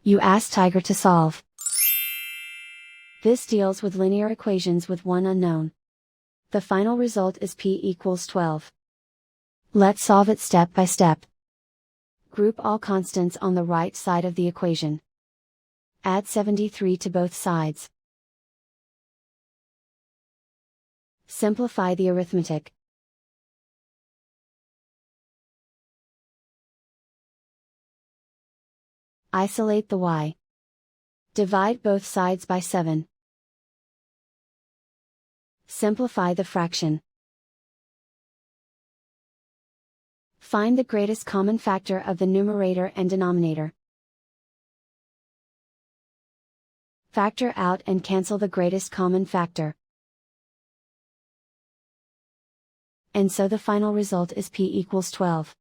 You ask Tiger to solve. This deals with linear equations with one unknown. The final result is p equals 12. Let's solve it step by step. Group all constants on the right side of the equation. Add 73 to both sides. Simplify the arithmetic. Isolate the y. Divide both sides by 7. Simplify the fraction. Find the greatest common factor of the numerator and denominator. Factor out and cancel the greatest common factor. And so the final result is p equals 12.